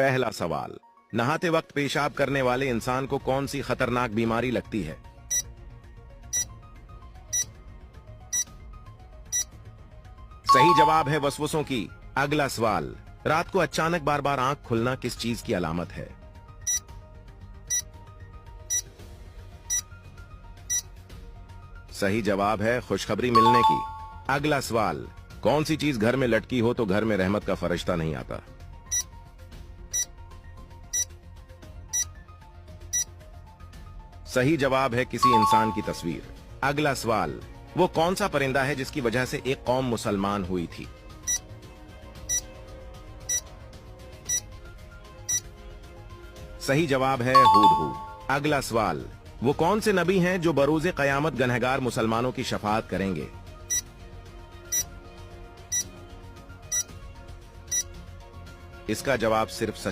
पहला सवाल, नहाते वक्त पेशाब करने वाले इंसान को कौन सी खतरनाक बीमारी लगती है? सही जवाब है वसवसों की। अगला सवाल, रात को अचानक बार बार आंख खुलना किस चीज की अलामत है? सही जवाब है खुशखबरी मिलने की। अगला सवाल, कौन सी चीज घर में लटकी हो तो घर में रहमत का फरिश्ता नहीं आता? सही जवाब है किसी इंसान की तस्वीर। अगला सवाल, वो कौन सा परिंदा है जिसकी वजह से एक कौम मुसलमान हुई थी? सही जवाब है हूदहू। अगला सवाल, वो कौन से नबी हैं जो बरोज़े क़यामत गनहगार मुसलमानों की शफाअत करेंगे? इसका जवाब सिर्फ